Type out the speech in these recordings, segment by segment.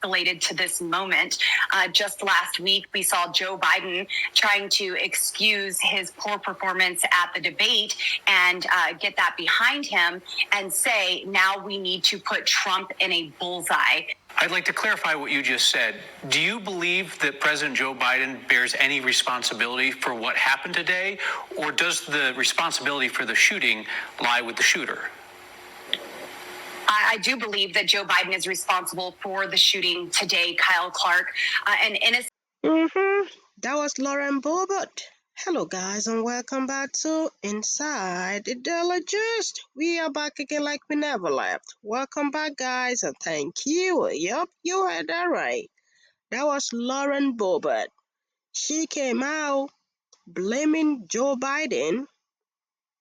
Related to this moment. Just last week, we saw Joe Biden trying to excuse his poor performance at the debate and get that behind him and say, now we need to put Trump in a bullseye. I'd like to clarify what you just said. Do you believe that President Joe Biden bears any responsibility for what happened today, or does the responsibility for the shooting lie with the shooter? I do believe that Joe Biden is responsible for the shooting today, Kyle Clark, an innocent. That was Lauren Boebert. Hello, guys, and welcome back to Inside the Daily Gist. We are back again like we never left. Welcome back, guys, and thank you. Yup, you heard that right. That was Lauren Boebert. She came out blaming Joe Biden,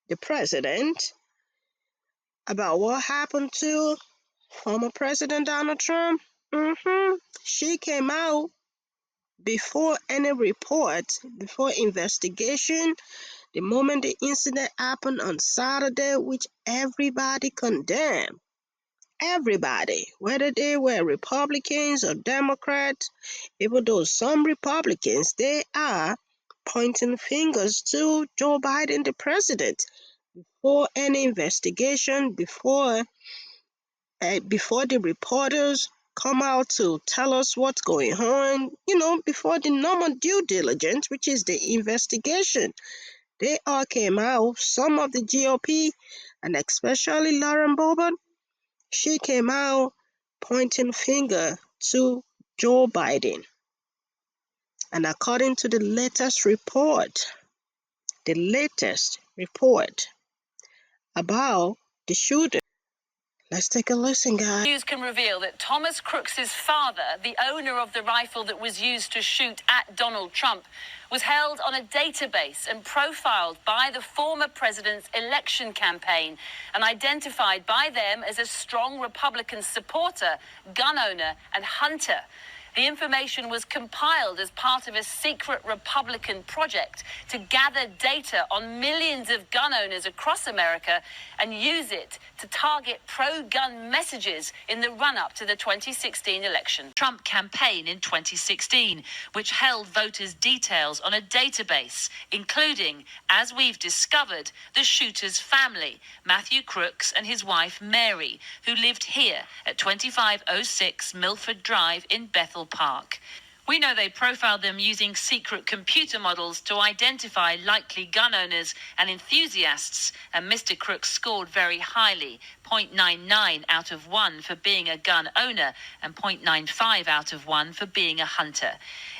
the president, about what happened to former President Donald Trump. She came out before any report, before investigation, the moment the incident happened on Saturday, which everybody condemned. Everybody, whether they were Republicans or Democrats, even though some Republicans, they are pointing fingers to Joe Biden, the president, before any investigation, before the reporters come out to tell us what's going on, before the normal due diligence, which is the investigation. They all came out, some of the GOP, and especially Lauren Boebert, she came out pointing finger to Joe Biden. And according to the latest report about the shooting, let's take a listen, guys. News can reveal that Thomas Crooks's father, the owner of the rifle that was used to shoot at Donald Trump, was held on a database and profiled by the former president's election campaign and identified by them as a strong Republican supporter, gun owner, and hunter. The information was compiled as part of a secret Republican project to gather data on millions of gun owners across America and use it to target pro-gun messages in the run-up to the 2016 election. Trump campaign in 2016, which held voters' details on a database, including, as we've discovered, the shooter's family, Matthew Crooks and his wife Mary, who lived here at 2506 Milford Drive in Bethel Park. We know they profiled them using secret computer models to identify likely gun owners and enthusiasts, and Mr. Crooks scored very highly, 0.99 out of 1 for being a gun owner and 0.95 out of 1 for being a hunter.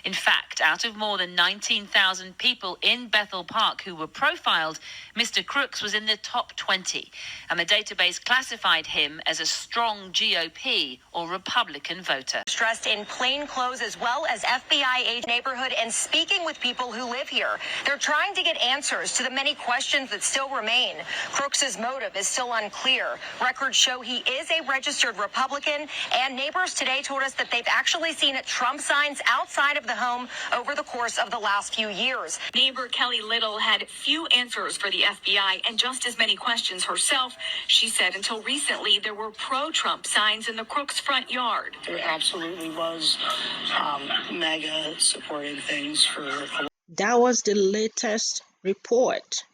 In fact, out of more than 19,000 people in Bethel Park who were profiled, Mr. Crooks was in the top 20, and the database classified him as a strong GOP or Republican voter. Dressed in plain clothes as well as FBI agent neighborhood and speaking with people who live here. They're trying to get answers to the many questions that still remain. Crooks's motive is still unclear. Records show he is a registered Republican, and neighbors today told us that they've actually seen Trump signs outside of the home over the course of the last few years. Neighbor Kelly Little had few answers for the FBI and just as many questions herself. She said until recently there were pro-Trump signs in the Crooks' front yard. There absolutely was MAGA supporting things for. That was the latest report.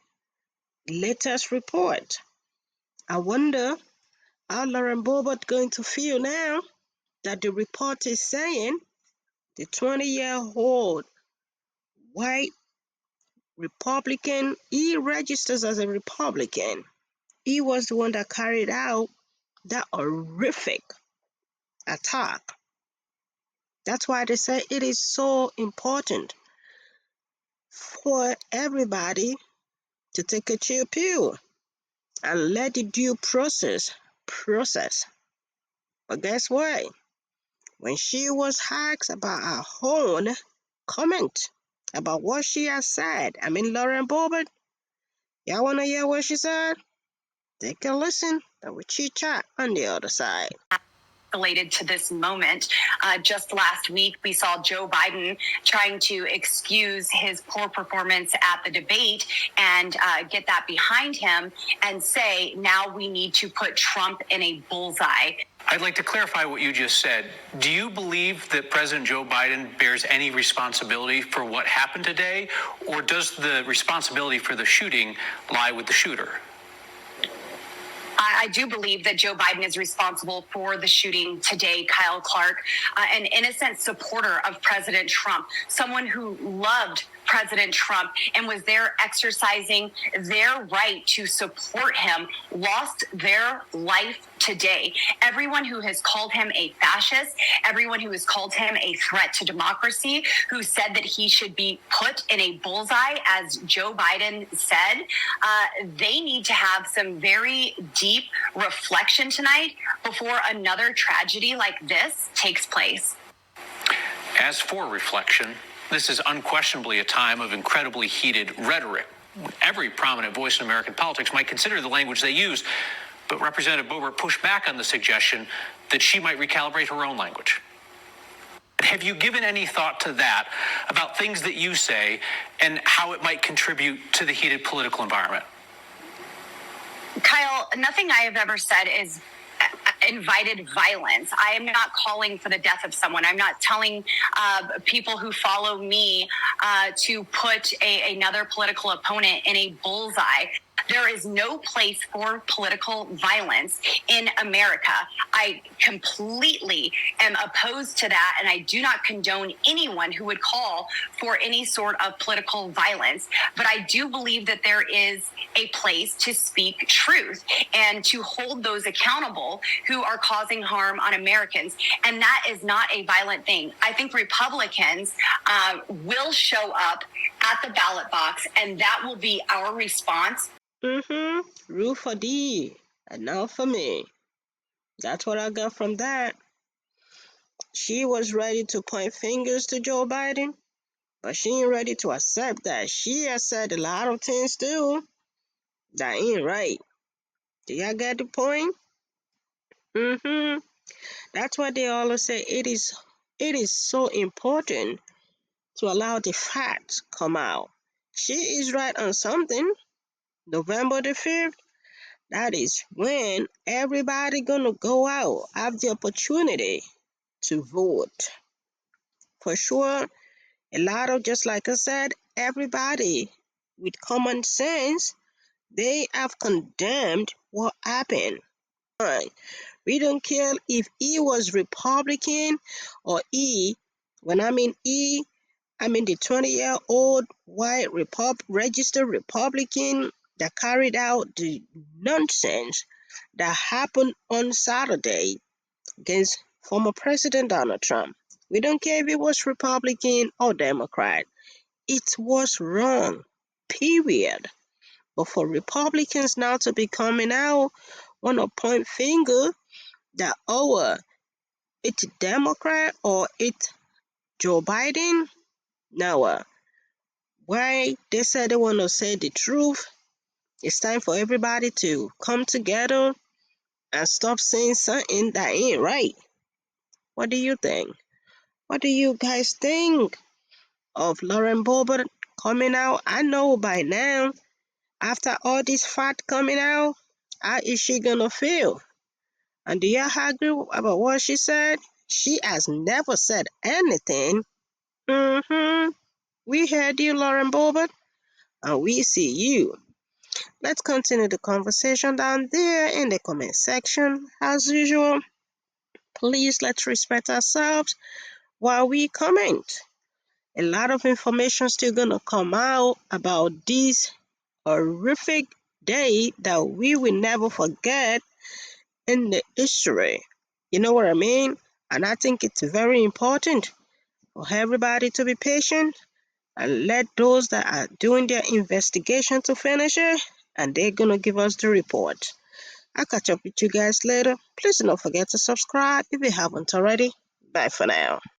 I wonder how Lauren Boebert going to feel now that the report is saying the 20-year-old white Republican, he registers as a Republican. He was the one that carried out that horrific attack. That's why they say it is so important for everybody to take a chill pill and let the due process. But guess what? When she was asked about her own comment about what she has said, Lauren Boebert, y'all want to hear what she said? Take a listen and we chit-chat on the other side. Related to this moment. Just last week, we saw Joe Biden trying to excuse his poor performance at the debate and get that behind him and say, now we need to put Trump in a bullseye. I'd like to clarify what you just said. Do you believe that President Joe Biden bears any responsibility for what happened today, or does the responsibility for the shooting lie with the shooter? I do believe that Joe Biden is responsible for the shooting today. Kyle Clark, an innocent supporter of President Trump, someone who loved President Trump and was there exercising their right to support him, lost their life today. Everyone who has called him a fascist, everyone who has called him a threat to democracy, who said that he should be put in a bullseye, as Joe Biden said, they need to have some very deep reflection tonight before another tragedy like this takes place. As for reflection, this is unquestionably a time of incredibly heated rhetoric. Every prominent voice in American politics might consider the language they use, but Representative Boebert pushed back on the suggestion that she might recalibrate her own language. Have you given any thought to that, about things that you say and how it might contribute to the heated political environment? Kyle, nothing I have ever said is invited violence. I am not calling for the death of someone. I'm not telling people who follow me to put another political opponent in a bullseye. There is no place for political violence in America. I completely am opposed to that, and I do not condone anyone who would call for any sort of political violence. But I do believe that there is a place to speak truth and to hold those accountable who are causing harm on Americans. And that is not a violent thing. I think Republicans will show up at the ballot box, and that will be our response. Rule for D, and not for me. That's what I got from that. She was ready to point fingers to Joe Biden, but she ain't ready to accept that she has said a lot of things too that ain't right. Do y'all get the point? That's why they always say it is so important to allow the facts come out. She is right on something. November the 5th, that is when everybody gonna go out, have the opportunity to vote. For sure, a lot of, just like I said, everybody with common sense, they have condemned what happened. We don't care if he was Republican or he, when I mean he, I mean the 20-year-old white registered Republican that carried out the nonsense that happened on Saturday against former President Donald Trump. We don't care if it was Republican or Democrat. It was wrong, period. But for Republicans now to be coming out, want to point finger that, it's Democrat or it's Joe Biden. Now, why they said they want to say the truth, it's time for everybody to come together and stop saying something that ain't right. What do you think? What do you guys think of Lauren Boebert coming out? I know by now, after all this fact coming out, how is she gonna feel? And do y'all agree about what she said? She has never said anything. We heard you, Lauren Boebert, and we see you. Let's continue the conversation down there in the comment section. As usual, please let's respect ourselves while we comment. A lot of information still gonna come out about this horrific day that we will never forget in the history. You know what I mean? And I think it's very important for everybody to be patient and let those that are doing their investigation to finish it, and they're gonna give us the report. I'll catch up with you guys later. Please don't forget to subscribe if you haven't already. Bye for now.